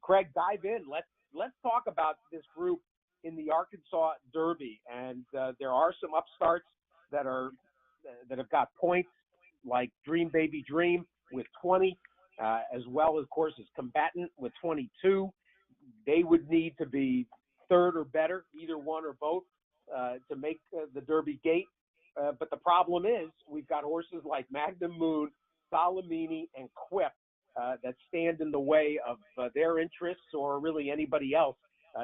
Craig, dive in. Let's talk about this group in the Arkansas Derby, and there are some upstarts that have got points, like Dream Baby Dream with 20, as well as, of course, as Combatant with 22. They would need to be third or better, either one or both, to make the Derby gate. But the problem is we've got horses like Magnum Moon, Salamini, and Quip that stand in the way of their interests, or really anybody else,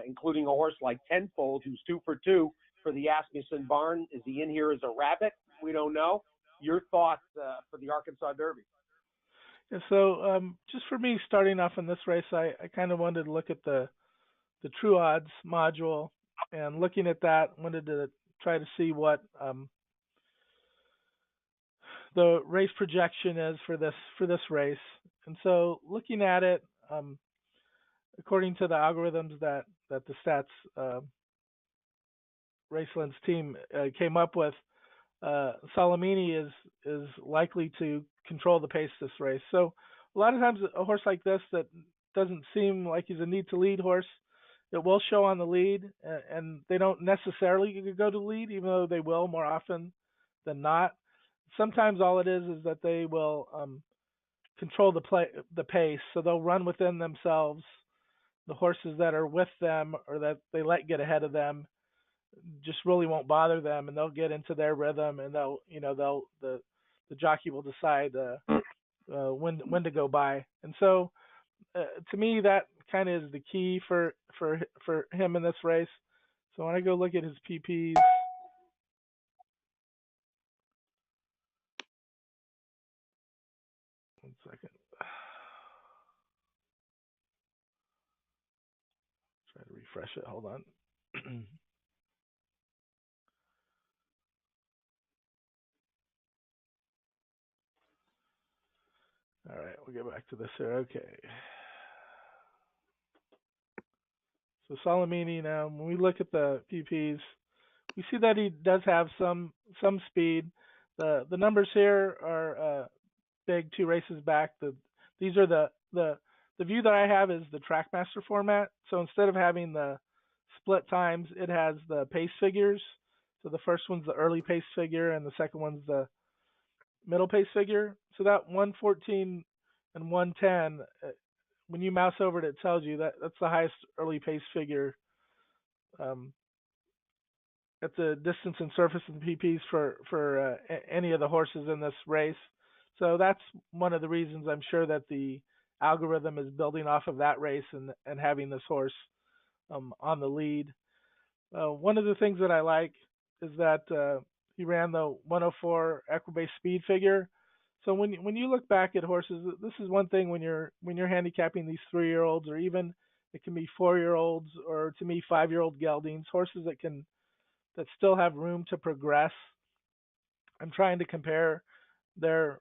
including a horse like Tenfold, who's 2 for 2 for the Asmussen Barn. Is he in here as a rabbit? We don't know. Your thoughts for the Arkansas Derby? Yeah, so just for me, starting off in this race, I kind of wanted to look at the True Odds module, and looking at that, wanted to try to see what the race projection is for this race. And so looking at it, according to the algorithms that the Stats Raceland's team came up with, Salamini is likely to control the pace this race. So a lot of times a horse like this that doesn't seem like he's a need to lead horse, it will show on the lead, and they don't necessarily go to lead, even though they will more often than not. Sometimes all it is that they will control the pace, so they'll run within themselves. The horses that are with them or that they let get ahead of them just really won't bother them, and they'll get into their rhythm, and the jockey will decide when to go by. And so to me, that kind of is the key for him in this race. So when I go look at his PPs, one second, try to refresh it. Hold on. All right, we'll get back to this here. Okay. So Salamini now, when we look at the PPs, we see that he does have some speed. The numbers here are big 2 races back. These are the view that I have is the Trackmaster format. So instead of having the split times, it has the pace figures. So the first one's the early pace figure, and the second one's the middle pace figure. So that 114 and 110, when you mouse over it, it tells you that that's the highest early pace figure at the distance and surface and PPs for any of the horses in this race. So that's one of the reasons I'm sure that the algorithm is building off of that race and having this horse on the lead. One of the things that I like is that he ran the 104 equibase speed figure. So when you look back at horses, this is one thing when you're handicapping these 3-year-olds, or even it can be 4-year-olds, or to me 5-year-old geldings, horses that still have room to progress. I'm trying to compare their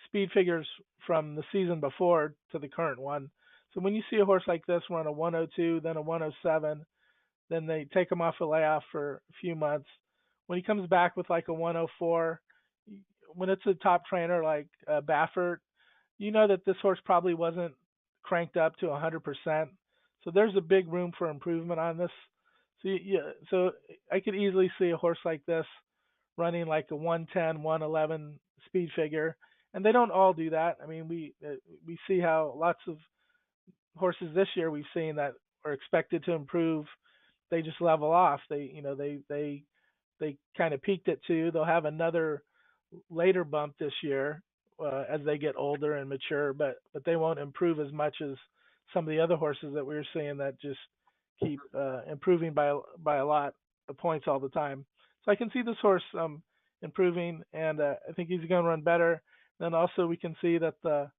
speed figures from the season before to the current one. So when you see a horse like this run a 102, then a 107, then they take him off a layoff for a few months. When he comes back with like a 104, when it's a top trainer like Baffert, you know that this horse probably wasn't cranked up to 100%. So there's a big room for improvement on this. So I could easily see a horse like this running like a 110, 111 speed figure, and they don't all do that. I mean, we see how lots of horses this year we've seen that are expected to improve, they just level off. They kind of peaked at 2. They'll have another later bump this year as they get older and mature, but they won't improve as much as some of the other horses that we're seeing that just keep improving by a lot of points all the time. So I can see this horse improving, and I think he's going to run better. Then also we can see that the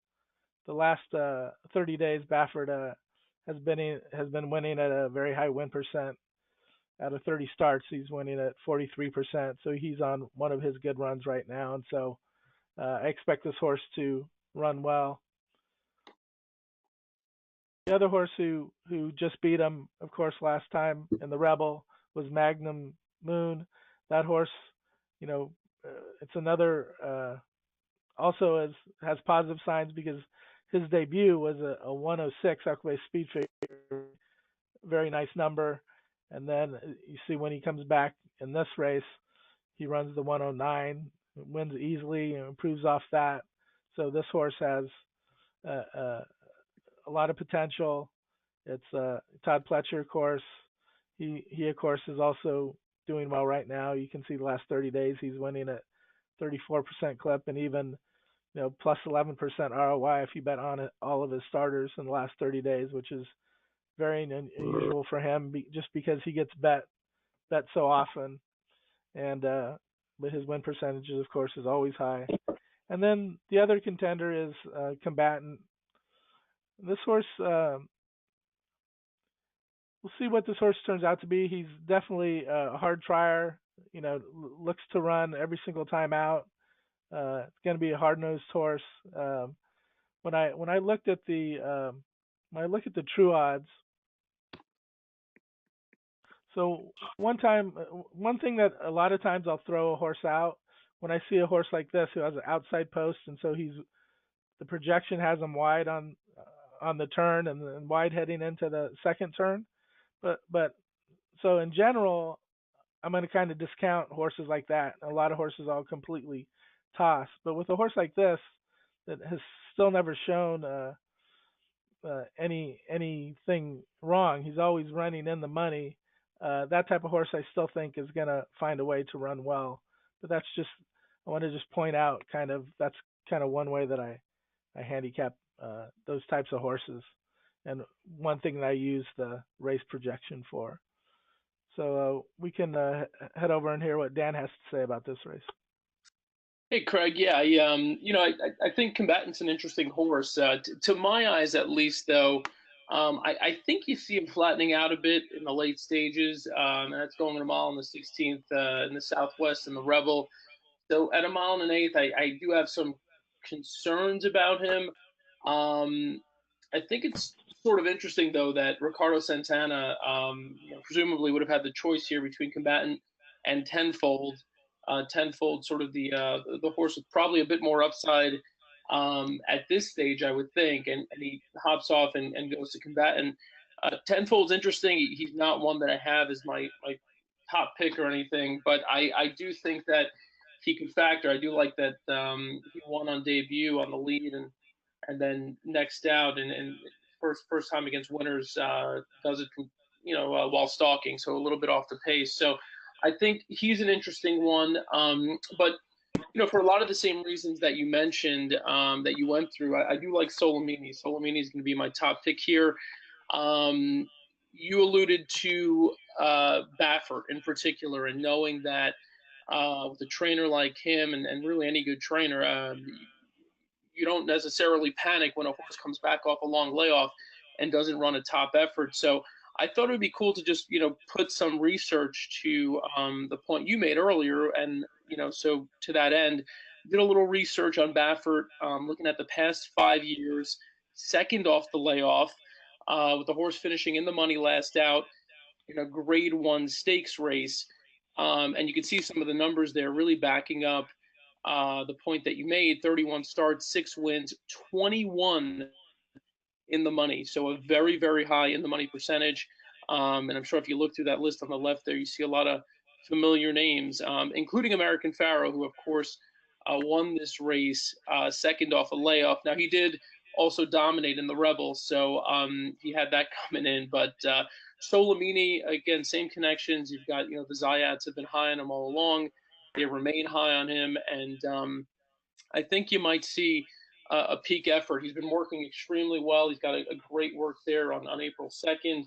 last 30 days Baffert has been winning at a very high win percent. Out of 30 starts, he's winning at 43%. So he's on one of his good runs right now, and so I expect this horse to run well. The other horse who just beat him, of course, last time in the Rebel was Magnum Moon. That horse, it's another also has positive signs because his debut was a 106 Oaklawn speed figure, very nice number. And then you see when he comes back in this race, he runs the 109, wins easily, and improves off that. So this horse has uh, uh, a lot of potential. It's a Todd Pletcher course. He of course is also doing well right now. You can see the last 30 days he's winning at 34% clip and even plus 11% ROI if you bet on it, all of his starters in the last 30 days, which is very unusual for him just because he gets bet so often. And but his win percentages, of course, is always high. And then the other contender is Combatant. This horse, we'll see what this horse turns out to be. He's definitely a hard trier. Looks to run every single time out. It's going to be a hard-nosed horse. When I looked at the true odds, so one thing that a lot of times I'll throw a horse out when I see a horse like this who has an outside post, and so the projection has him wide on the turn and then wide heading into the second turn. But so in general, I'm going to kind of discount horses like that. A lot of horses I'll completely toss. But with a horse like this that has still never shown anything wrong, he's always running in the money. That type of horse I still think is going to find a way to run well. But I want to just point out that's kind of one way that I handicap those types of horses, and one thing that I use the race projection for. So we can head over and hear what Dan has to say about this race. Hey, Craig. Yeah, I think Combatant's an interesting horse. To my eyes, at least, though, I think you see him flattening out a bit in the late stages. And that's going at a mile in the 16th in the Southwest in the Rebel. So at a mile and an eighth, I do have some concerns about him. I think it's sort of interesting, though, that Ricardo Santana presumably would have had the choice here between Combatant and Tenfold. Tenfold, sort of the horse with probably a bit more upside at this stage, I would think, and he hops off and goes to Combatant. Tenfold's interesting. He's not one that I have as my top pick or anything, but I do think that he could factor. I do like that he won on debut on the lead and then next out and first time against winners does it while stalking, so a little bit off the pace. So I think he's an interesting one, but for a lot of the same reasons that you mentioned that you went through, I do like Solomini. Solomini is going to be my top pick here. You alluded to Baffert in particular, and knowing that with a trainer like him and really any good trainer, you don't necessarily panic when a horse comes back off a long layoff and doesn't run a top effort. So I thought it would be cool to just, put some research to the point you made earlier. And, so to that end, did a little research on Baffert, looking at the past 5 years, second off the layoff, with the horse finishing in the money last out in a grade 1 stakes race. And you can see some of the numbers there really backing up the point that you made. 31 starts, 6 wins, 21 in the money. So a very, very high in the money percentage. And I'm sure if you look through that list on the left there, you see a lot of familiar names, including American Pharaoh, who, of course, won this race second off a layoff. Now, he did also dominate in the Rebel, so he had that coming in. But Solomini, again, same connections. You've got, the Zayats have been high on him all along. They remain high on him. And I think you might see a peak effort. He's been working extremely well. He's got a great work there on April 2nd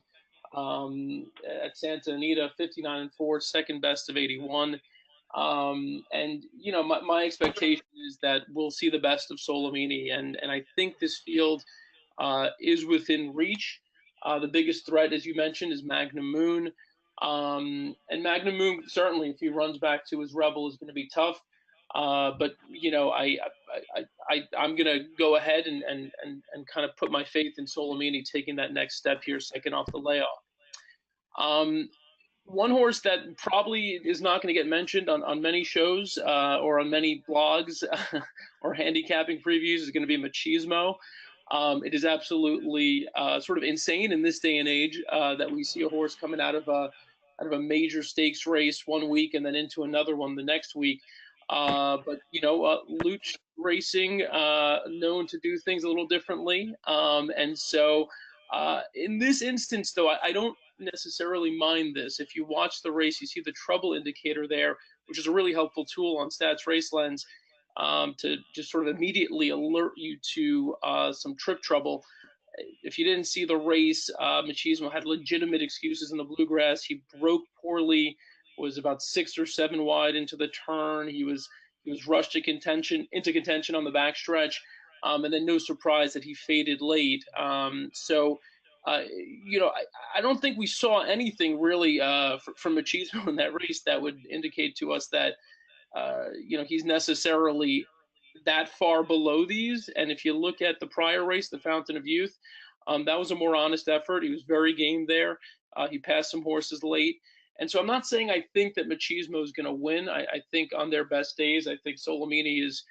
at Santa Anita, 59-4, second best of 81. And my expectation is that we'll see the best of Solomini, and I think this field is within reach. The biggest threat, as you mentioned, is Magnum Moon. And Magnum Moon, certainly, if he runs back to his Rebel, is going to be tough. But I'm gonna go ahead and kind of put my faith in Solomini taking that next step here, second off the layoff. One horse that probably is not going to get mentioned on many shows or on many blogs or handicapping previews is going to be Machismo. It is absolutely sort of insane in this day and age that we see a horse coming out of a major stakes race one week and then into another one the next week. But Luch Racing known to do things a little differently, and so in this instance, though, I don't necessarily mind this. If you watch the race, you see the trouble indicator there, which is a really helpful tool on Stats Race Lens to just sort of immediately alert you to some trip trouble. If you didn't see the race, Machismo had legitimate excuses in the bluegrass. He broke poorly, was about 6 or 7 wide into the turn. He was rushed into contention on the backstretch, and then no surprise that he faded late. I don't think we saw anything really from Machismo in that race that would indicate to us that he's necessarily that far below these. And if you look at the prior race, the Fountain of Youth, that was a more honest effort. He was very game there. He passed some horses late. And so I'm not saying I think that Machismo is going to win. I think on their best days, I think Solomini is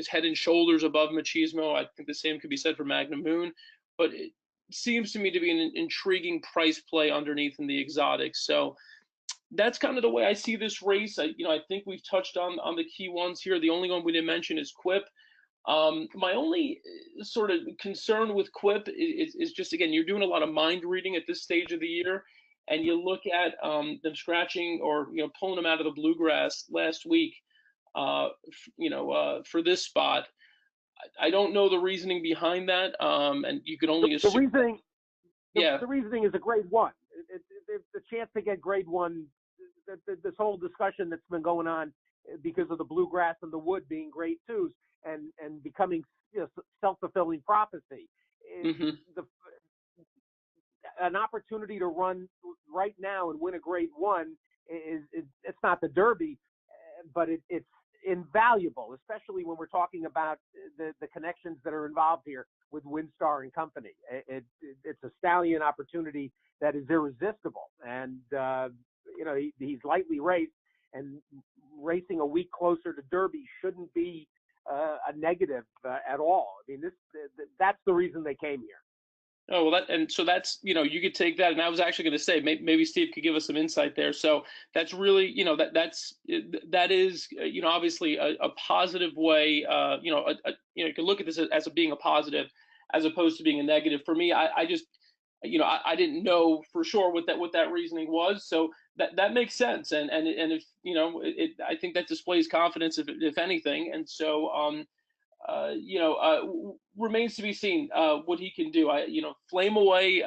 head and shoulders above Machismo. I think the same could be said for Magnum Moon. But it seems to me to be an intriguing price play underneath in the exotics. So that's kind of the way I see this race. I think we've touched on the key ones here. The only one we didn't mention is Quip. My only sort of concern with Quip is just, again, you're doing a lot of mind reading at this stage of the year, and you look at them scratching or pulling them out of the bluegrass last week, for this spot. I don't know the reasoning behind that, and you can only assume. The reasoning is a grade one. The chance to get grade one. This whole discussion that's been going on because of the bluegrass and the wood being grade twos and becoming self-fulfilling prophecy. An opportunity to run right now and win a grade one it's not the Derby, but it's invaluable, especially when we're talking about the connections that are involved here with Windstar and company. It's a stallion opportunity that is irresistible, and he's lightly raced, and racing a week closer to Derby shouldn't be a negative at all. I mean, that's the reason they came here. Oh, well, that's you could take that, and I was actually going to say maybe Steve could give us some insight there. So that's really that is obviously a positive way. You can look at this as being a positive as opposed to being a negative. For me, I just I didn't know for sure what that reasoning was. So that makes sense, and if I think that displays confidence if anything, and so remains to be seen what he can do. Flame Away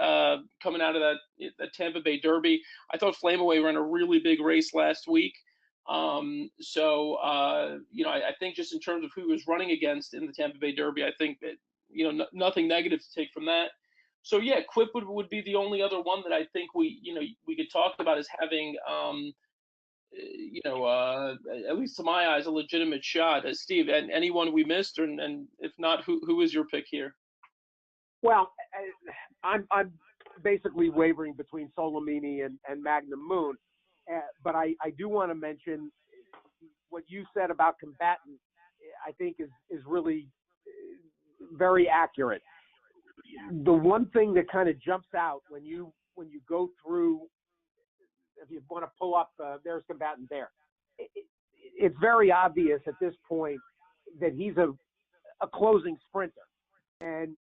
coming out of that Tampa Bay Derby. I thought Flame Away ran a really big race last week. I think just in terms of who he was running against in the Tampa Bay Derby, I think that nothing negative to take from that. So yeah, Quip would be the only other one that I think we could talk about as having at least to my eyes, a legitimate shot. Steve, and anyone we missed, and if not, who is your pick here? Well, I'm basically wavering between Solomini and Magnum Moon, but I do want to mention what you said about Combatant. I think is really very accurate. The one thing that kind of jumps out when you go through, if you want to pull up, there's Combatant there. It's very obvious at this point that he's a closing sprinter. And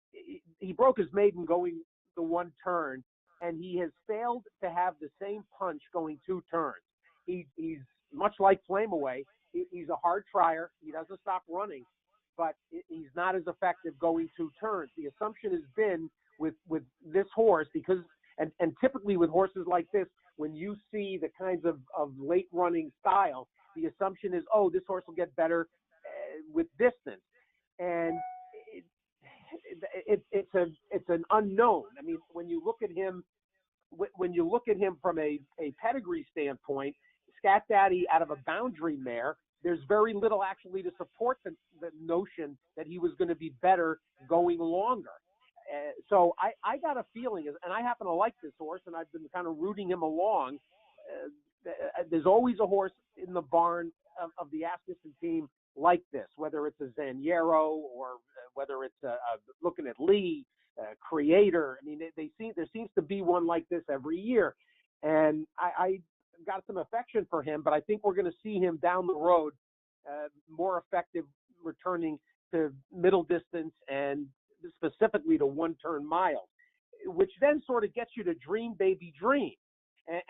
he broke his maiden going the one turn, and he has failed to have the same punch going 2 turns. He's much like Flame Away. He's a hard trier. He doesn't stop running, but he's not as effective going 2 turns. The assumption has been with this horse, because and typically with horses like this, when you see the kinds of late running style, the assumption is, oh, this horse will get better with distance, and it's an unknown. I mean, when you look at him from a pedigree standpoint, Scat Daddy out of a boundary mare, there's very little actually to support the notion that he was going to be better going longer. So I got a feeling, and I happen to like this horse, and I've been kind of rooting him along. There's always a horse in the barn of the Asmussen team like this, whether it's a Zaniero or whether it's looking at Lee, Creator. I mean, there seems to be one like this every year, and I got some affection for him, but I think we're going to see him down the road more effective returning to middle distance and specifically to one-turn miles, which then sort of gets you to Dream Baby Dream.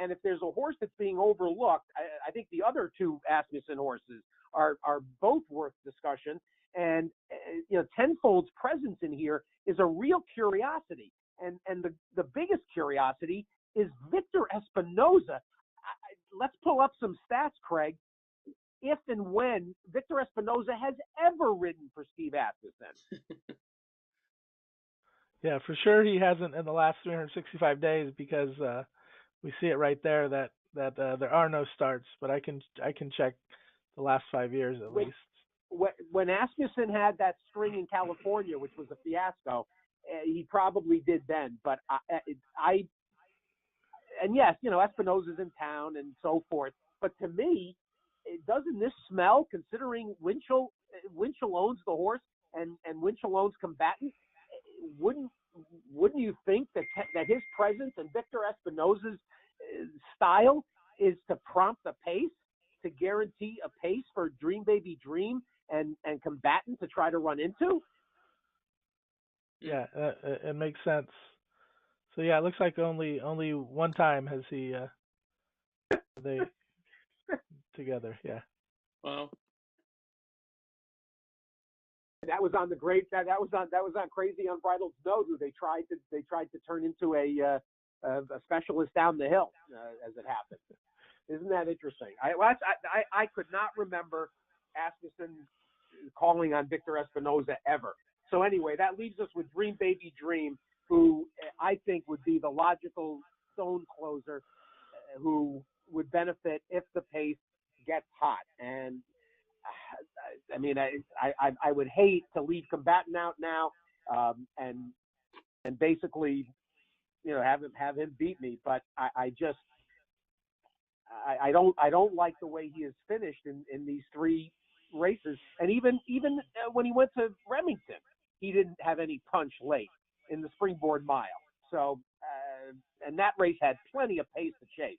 And if there's a horse that's being overlooked, I think the other two Asmussen horses are both worth discussion. And Tenfold's presence in here is a real curiosity. And the biggest curiosity is Victor Espinoza. Let's pull up some stats, Craig. If and when Victor Espinoza has ever ridden for Steve Asmussen. Yeah, for sure he hasn't in the last 365 days because we see it right there that there are no starts. But I can check the last 5 years at least. When Asmussen had that string in California, which was a fiasco, he probably did then. But and yes, Espinoza's in town and so forth. But to me, doesn't this smell, considering Winchell owns the horse and Winchell owns Combatant? Wouldn't you think that his presence and Victor Espinoza's style is to prompt a pace, to guarantee a pace for Dream Baby Dream and Combatant to try to run into? Yeah, it makes sense. So yeah, it looks like only one time has he they together. Yeah. Wow. That was on Crazy Unbridled Snow, who they tried to turn into a specialist down the hill, as it happened. Isn't that interesting? I could not remember Asmussen calling on Victor Espinoza ever. So anyway, that leaves us with Dream Baby Dream, who I think would be the logical stone closer, who would benefit if the pace gets hot. And I mean, I would hate to leave Combatant out now, and basically, have him beat me. But I don't like the way he has finished in these three races. And even when he went to Remington, he didn't have any punch late in the Springboard Mile. So, and that race had plenty of pace to chase.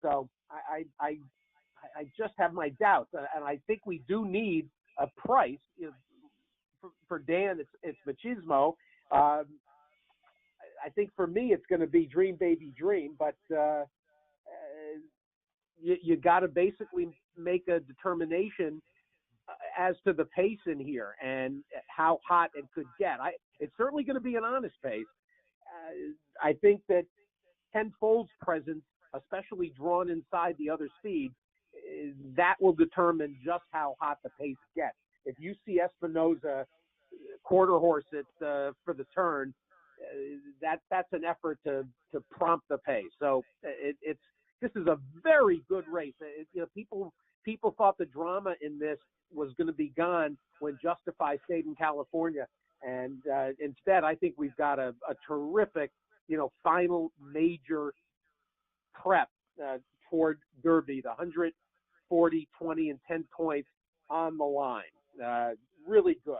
So I just have my doubts, and I think we do need a price. For Dan, it's machismo. I think for me, it's going to be Dream Baby Dream, but you got to basically make a determination as to the pace in here and how hot it could get. It's certainly going to be an honest pace. I think that Tenfold's presence, especially drawn inside the other speed, that will determine just how hot the pace gets. If you see Espinoza quarter horse it for the turn, that's an effort to prompt the pace. So this is a very good race. People thought the drama in this was going to be gone when Justify stayed in California, and instead I think we've got a terrific final major prep toward Derby. The 140, 20, and 10 points on the line. Really good.